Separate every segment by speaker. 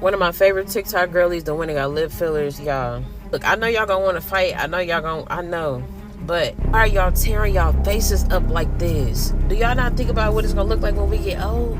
Speaker 1: One of my favorite TikTok girlies, the one that got lip fillers, y'all. Look, I know y'all gonna want to fight. I know. But why are y'all tearing y'all faces up like this? Do y'all not think about what it's gonna look like when we get old?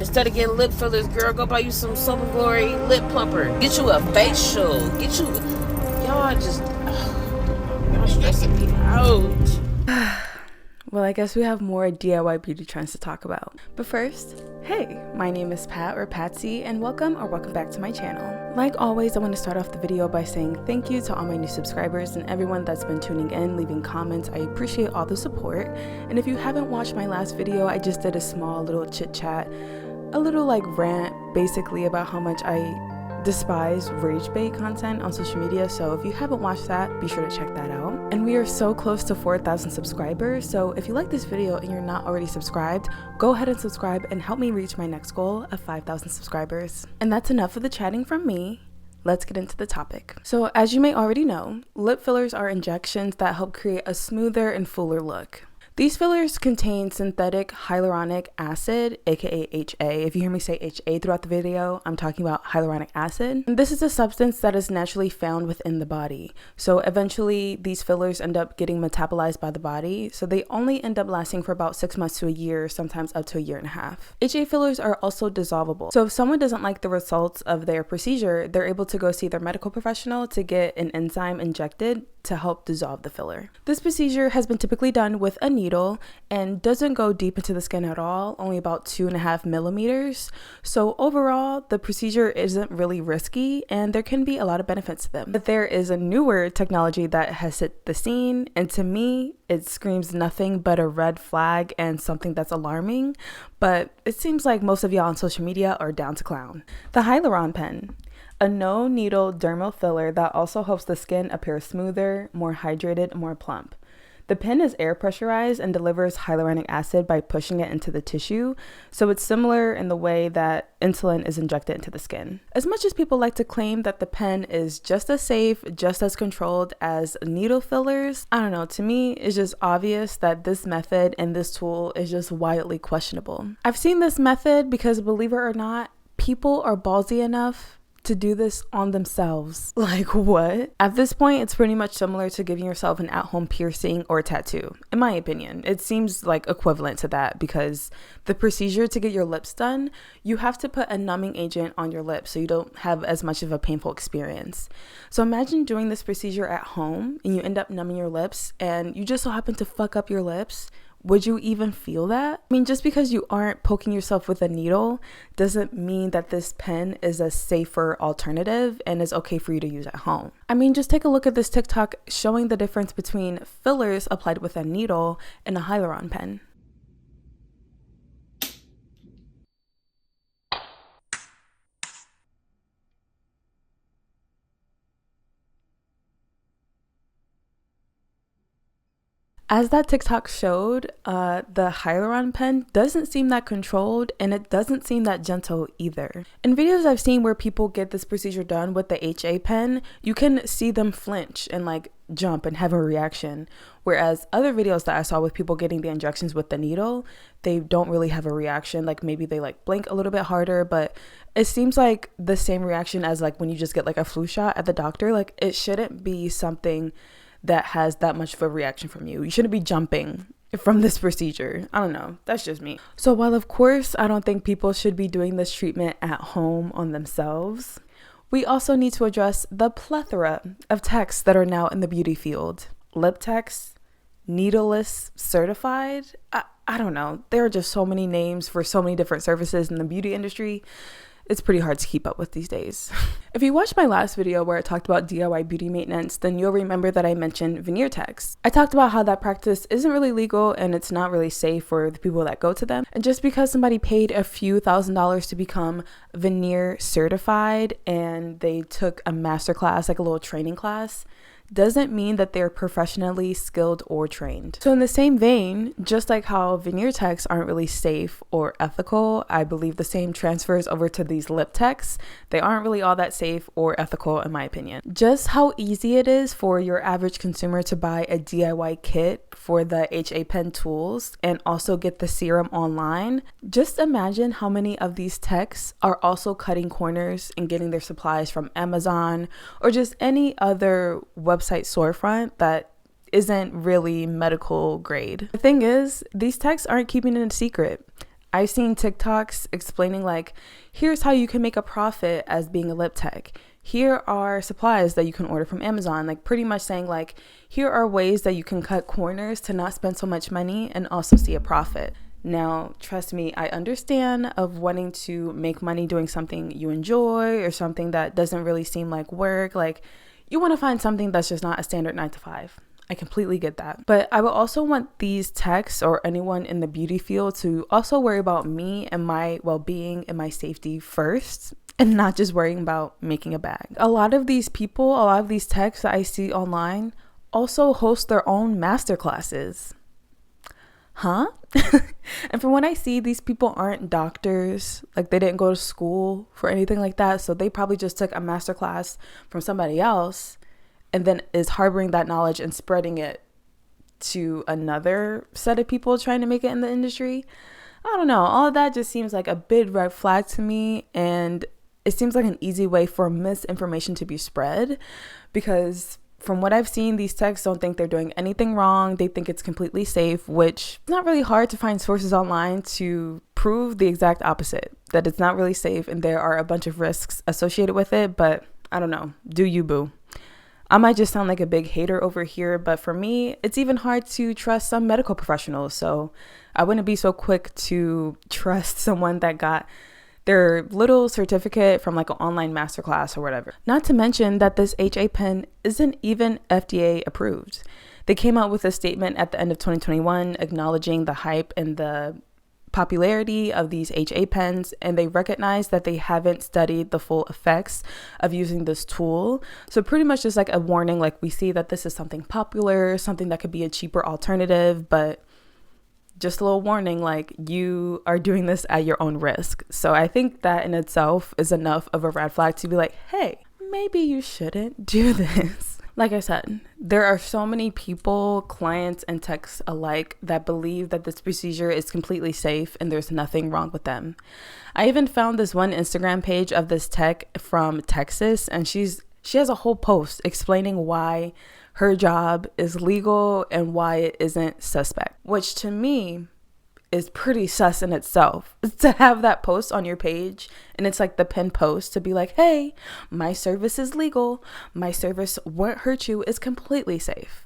Speaker 1: Instead of getting lip fillers, girl, go buy you some Soap and Glory lip plumper. Get you a facial. Y'all stressing me out.
Speaker 2: Well, I guess we have more DIY beauty trends to talk about. But first, hey, my name is Pat or Patsy, and welcome back to my channel. Like always, I want to start off the video by saying thank you to all my new subscribers and everyone that's been tuning in, leaving comments. I appreciate all the support. And if you haven't watched my last video, I just did a small little chit chat, a little like rant basically about how much I despise rage bait content on social media. So if you haven't watched that, be sure to check that out. And we are so close to 4,000 subscribers, so if you like this video and you're not already subscribed, go ahead and subscribe and help me reach my next goal of 5,000 subscribers. And that's enough of the chatting from me. Let's get into the topic. So as you may already know, lip fillers are injections that help create a smoother and fuller look. These fillers contain synthetic hyaluronic acid, aka HA. If you hear me say HA throughout the video, I'm talking about hyaluronic acid. And this is a substance that is naturally found within the body. So eventually these fillers end up getting metabolized by the body. So they only end up lasting for about 6 months to a year, sometimes up to a year and a half. HA fillers are also dissolvable. So if someone doesn't like the results of their procedure, they're able to go see their medical professional to get an enzyme injected to help dissolve the filler. This procedure has been typically done with a needle and doesn't go deep into the skin at all, only about 2.5 millimeters. So overall, the procedure isn't really risky and there can be a lot of benefits to them. But there is a newer technology that has hit the scene, and to me, it screams nothing but a red flag and something that's alarming, but it seems like most of y'all on social media are down to clown. The Hyaluron Pen. A no-needle dermal filler that also helps the skin appear smoother, more hydrated, more plump. The pen is air pressurized and delivers hyaluronic acid by pushing it into the tissue, so it's similar in the way that insulin is injected into the skin. As much as people like to claim that the pen is just as safe, just as controlled as needle fillers, I don't know, to me it's just obvious that this method and this tool is just wildly questionable. I've seen this method because, believe it or not, people are ballsy enough to do this on themselves. Like, what? At this point, it's pretty much similar to giving yourself an at-home piercing or tattoo. In my opinion, it seems like equivalent to that, because the procedure to get your lips done, you have to put a numbing agent on your lips so you don't have as much of a painful experience. So imagine doing this procedure at home and you end up numbing your lips and you just so happen to fuck up your lips. Would you even feel that? I mean, just because you aren't poking yourself with a needle doesn't mean that this pen is a safer alternative and is okay for you to use at home. I mean, just take a look at this TikTok showing the difference between fillers applied with a needle and a Hyaluron pen. As that TikTok showed, the Hyaluron Pen doesn't seem that controlled and it doesn't seem that gentle either. In videos I've seen where people get this procedure done with the HA pen, you can see them flinch and like jump and have a reaction. Whereas other videos that I saw with people getting the injections with the needle, they don't really have a reaction. Like maybe they like blink a little bit harder, but it seems like the same reaction as like when you just get like a flu shot at the doctor. Like it shouldn't be something that has that much of a reaction from you. You shouldn't be jumping from this procedure. I don't know. That's just me. So while of course I don't think people should be doing this treatment at home on themselves, we also need to address the plethora of techs that are now in the beauty field. Lip techs, needleless certified. I don't know. There are just so many names for so many different services in the beauty industry. It's pretty hard to keep up with these days. If you watched my last video where I talked about DIY beauty maintenance, then you'll remember that I mentioned veneer techs. I talked about how that practice isn't really legal and it's not really safe for the people that go to them. And just because somebody paid a few $1,000s to become veneer certified and they took a master class, like a little training class, doesn't mean that they're professionally skilled or trained. So in the same vein, just like how veneer techs aren't really safe or ethical, I believe the same transfers over to these lip techs. They aren't really all that safe or ethical in my opinion. Just how easy it is for your average consumer to buy a DIY kit for the HA Pen tools and also get the serum online. Just imagine how many of these techs are also cutting corners and getting their supplies from Amazon or just any other website storefront that isn't really medical grade. The thing is, these techs aren't keeping it a secret. I've seen TikToks explaining like, here's how you can make a profit as being a lip tech. Here are supplies that you can order from Amazon, like pretty much saying like, here are ways that you can cut corners to not spend so much money and also see a profit. Now, trust me, I understand of wanting to make money doing something you enjoy or something that doesn't really seem like work. Like you want to find something that's just not a standard 9 to 5. I completely get that. But I would also want these techs or anyone in the beauty field to also worry about me and my well-being and my safety first, and not just worrying about making a bag. A lot of these techs that I see online also host their own masterclasses. Huh? And from what I see, these people aren't doctors. Like they didn't go to school for anything like that. So they probably just took a masterclass from somebody else and then is harboring that knowledge and spreading it to another set of people trying to make it in the industry. I don't know. All of that just seems like a big red flag to me. And it seems like an easy way for misinformation to be spread because from what I've seen, these techs don't think they're doing anything wrong. They think it's completely safe, which is not really hard to find sources online to prove the exact opposite, that it's not really safe and there are a bunch of risks associated with it. But I don't know. Do you, boo? I might just sound like a big hater over here, but for me, it's even hard to trust some medical professionals. So I wouldn't be so quick to trust someone that got their little certificate from like an online masterclass or whatever. Not to mention that this HA Pen isn't even FDA approved. They came out with a statement at the end of 2021 acknowledging the hype and the popularity of these HA pens, and they recognize that they haven't studied the full effects of using this tool. So pretty much just like a warning, like we see that this is something popular, something that could be a cheaper alternative, but just a little warning, like you are doing this at your own risk. So I think that in itself is enough of a red flag to be like, hey, maybe you shouldn't do this. Like I said, there are so many people, clients and techs alike, that believe that this procedure is completely safe and there's nothing wrong with them. I even found this one Instagram page of this tech from Texas, and she has a whole post explaining why her job is legal and why it isn't suspect, which to me is pretty sus in itself. To have that post on your page and it's like the pinned post to be like, hey, my service is legal, my service won't hurt you, is completely safe.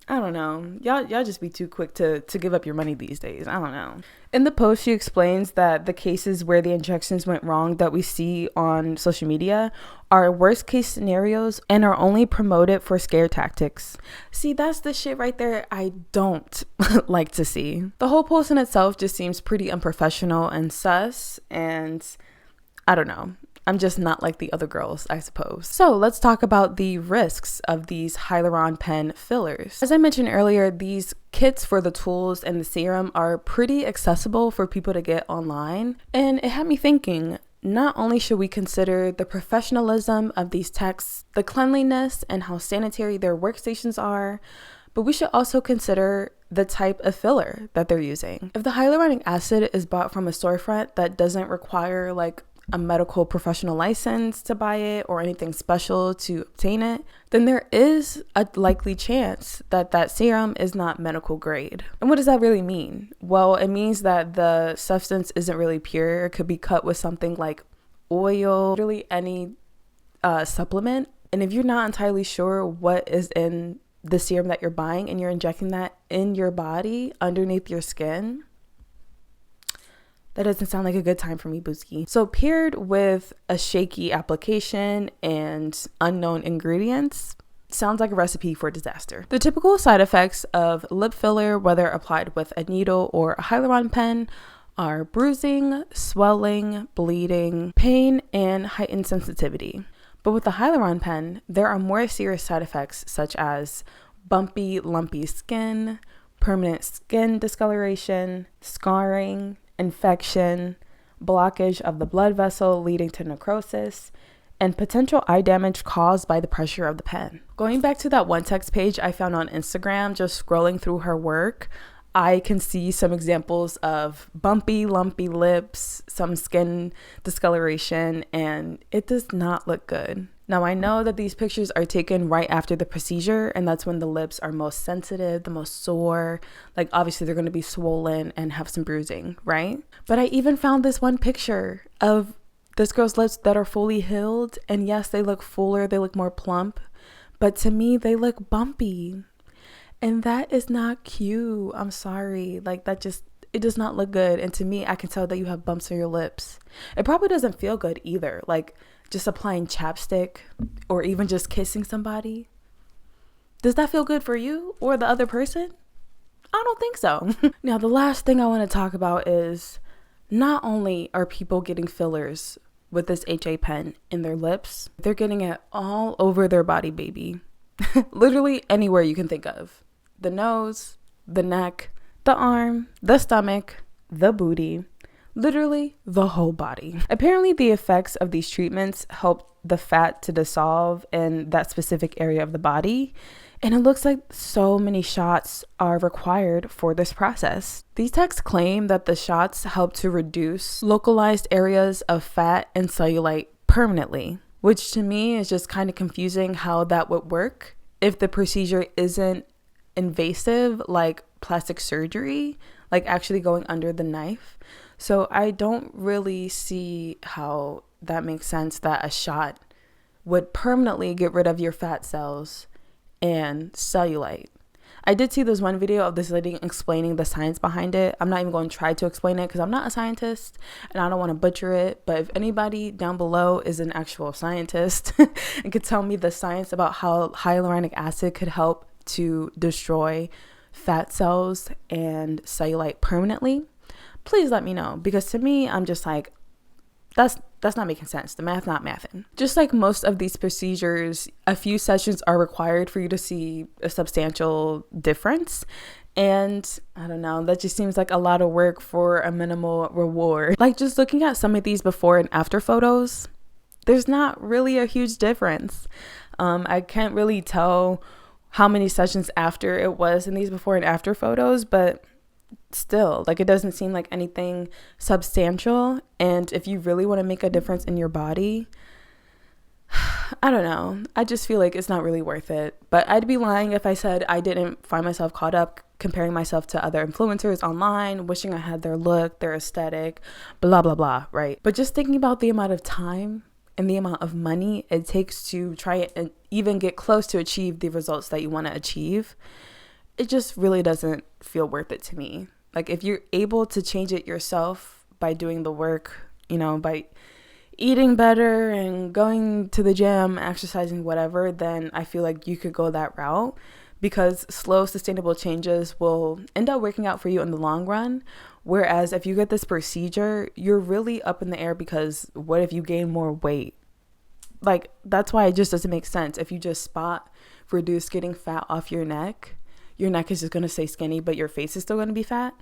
Speaker 2: I don't know. Y'all just be too quick to give up your money these days. I don't know. In the post, she explains that the cases where the injections went wrong that we see on social media are worst case scenarios and are only promoted for scare tactics. See, that's the shit right there I don't like to see. The whole post in itself just seems pretty unprofessional and sus, and I don't know. I'm just not like the other girls, I suppose. So let's talk about the risks of these Hyaluron Pen fillers. As I mentioned earlier, these kits for the tools and the serum are pretty accessible for people to get online. And it had me thinking, not only should we consider the professionalism of these techs, the cleanliness and how sanitary their workstations are, but we should also consider the type of filler that they're using. If the hyaluronic acid is bought from a storefront that doesn't require like a medical professional license to buy it or anything special to obtain it, then there is a likely chance that that serum is not medical grade. And what does that really mean? Well, it means that the substance isn't really pure. It could be cut with something like oil, really any supplement. And if you're not entirely sure what is in the serum that you're buying and you're injecting that in your body underneath your skin, that doesn't sound like a good time for me, Booski. So paired with a shaky application and unknown ingredients, sounds like a recipe for disaster. The typical side effects of lip filler, whether applied with a needle or a Hyaluron pen, are bruising, swelling, bleeding, pain, and heightened sensitivity. But with the Hyaluron Pen, there are more serious side effects such as bumpy, lumpy skin, permanent skin discoloration, scarring, infection, blockage of the blood vessel leading to necrosis, and potential eye damage caused by the pressure of the pen. Going back to that one text page I found on Instagram, just scrolling through her work, I can see some examples of bumpy, lumpy lips, some skin discoloration, and it does not look good. Now, I know that these pictures are taken right after the procedure, and that's when the lips are most sensitive, the most sore. Like, obviously, they're going to be swollen and have some bruising, right? But I even found this one picture of this girl's lips that are fully healed, and yes, they look fuller, they look more plump, but to me, they look bumpy. And that is not cute. I'm sorry. Like, it does not look good. And to me, I can tell that you have bumps on your lips. It probably doesn't feel good either. Like, just applying chapstick or even just kissing somebody. Does that feel good for you or the other person? I don't think so. Now, the last thing I want to talk about is not only are people getting fillers with this HA pen in their lips, they're getting it all over their body, baby. Literally anywhere you can think of. The nose, the neck, the arm, the stomach, the booty, literally the whole body. Apparently, the effects of these treatments help the fat to dissolve in that specific area of the body. And it looks like so many shots are required for this process. These texts claim that the shots help to reduce localized areas of fat and cellulite permanently, which to me is just kind of confusing how that would work if the procedure isn't invasive like plastic surgery, like actually going under the knife. So I don't really see how that makes sense that a shot would permanently get rid of your fat cells and cellulite. I did see this one video of this lady explaining the science behind it. I'm not even going to try to explain it because I'm not a scientist and I don't want to butcher it. But if anybody down below is an actual scientist and could tell me the science about how hyaluronic acid could help to destroy fat cells and cellulite permanently, please let me know. Because to me, I'm just like, that's not making sense. The math not mathing. Just like most of these procedures, a few sessions are required for you to see a substantial difference. And I don't know, that just seems like a lot of work for a minimal reward. Like, just looking at some of these before and after photos, there's not really a huge difference. I can't really tell how many sessions after it was in these before and after photos, but still, like, it doesn't seem like anything substantial. And if you really want to make a difference in your body, I don't know, I just feel like it's not really worth it. But I'd be lying if I said I didn't find myself caught up comparing myself to other influencers online, wishing I had their look, their aesthetic, blah blah blah, right? But just thinking about the amount of time and the amount of money it takes to try and even get close to achieve the results that you want to achieve, it just really doesn't feel worth it to me. Like, if you're able to change it yourself by doing the work, you know, by eating better and going to the gym, exercising, whatever, then I feel like you could go that route, because slow, sustainable changes will end up working out for you in the long run. Whereas if you get this procedure, you're really up in the air, because what if you gain more weight? Like, that's why it just doesn't make sense. If you just spot reduce getting fat off your neck is just going to stay skinny, but your face is still going to be fat.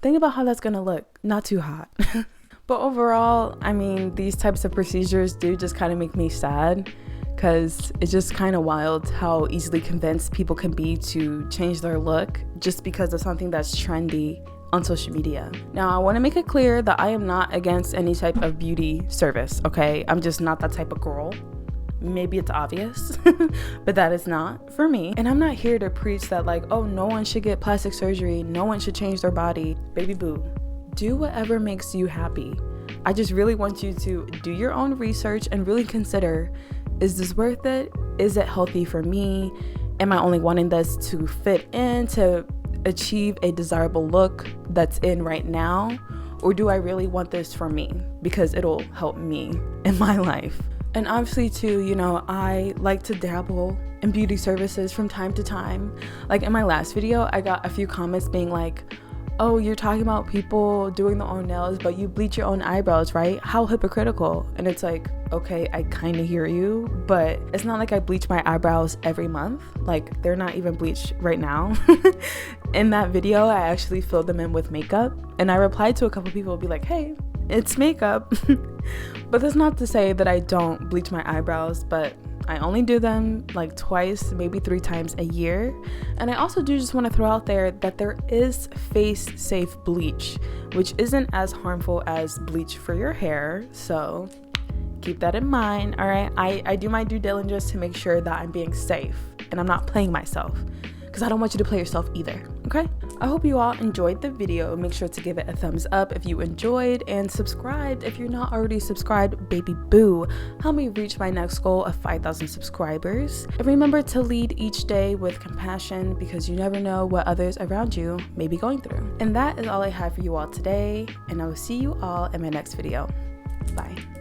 Speaker 2: Think about how that's going to look. Not too hot. But overall, I mean, these types of procedures do just kind of make me sad, because it's just kind of wild how easily convinced people can be to change their look just because of something that's trendy on social media. Now, I want to make it clear that I am not against any type of beauty service, okay? I'm just not that type of girl. Maybe it's obvious, but that is not for me. And I'm not here to preach that, like, oh, no one should get plastic surgery, no one should change their body. Baby boo, do whatever makes you happy. I just really want you to do your own research and really consider, is this worth it? Is it healthy for me? Am I only wanting this to fit in, to achieve a desirable look that's in right now? Or do I really want this for me because it'll help me in my life? And obviously too, you know, I like to dabble in beauty services from time to time. Like in my last video, I got a few comments being like, oh, you're talking about people doing their own nails, but you bleach your own eyebrows, right? How hypocritical. And it's like, okay, I kind of hear you, but it's not like I bleach my eyebrows every month. Like, they're not even bleached right now. In that video, I actually filled them in with makeup, and I replied to a couple people be like, hey, it's makeup. But that's not to say that I don't bleach my eyebrows, but I only do them like twice, maybe 3 times a year. And I also do just want to throw out there that there is face safe bleach, which isn't as harmful as bleach for your hair. So keep that in mind. All right, I do my due diligence to make sure that I'm being safe and I'm not playing myself, because I don't want you to play yourself either. Okay, I hope you all enjoyed the video. Make sure to give it a thumbs up if you enjoyed, and subscribe if you're not already subscribed. Baby boo, help me reach my next goal of 5,000 subscribers. And remember to lead each day with compassion, because you never know what others around you may be going through. And that is all I have for you all today, and I will see you all in my next video. Bye.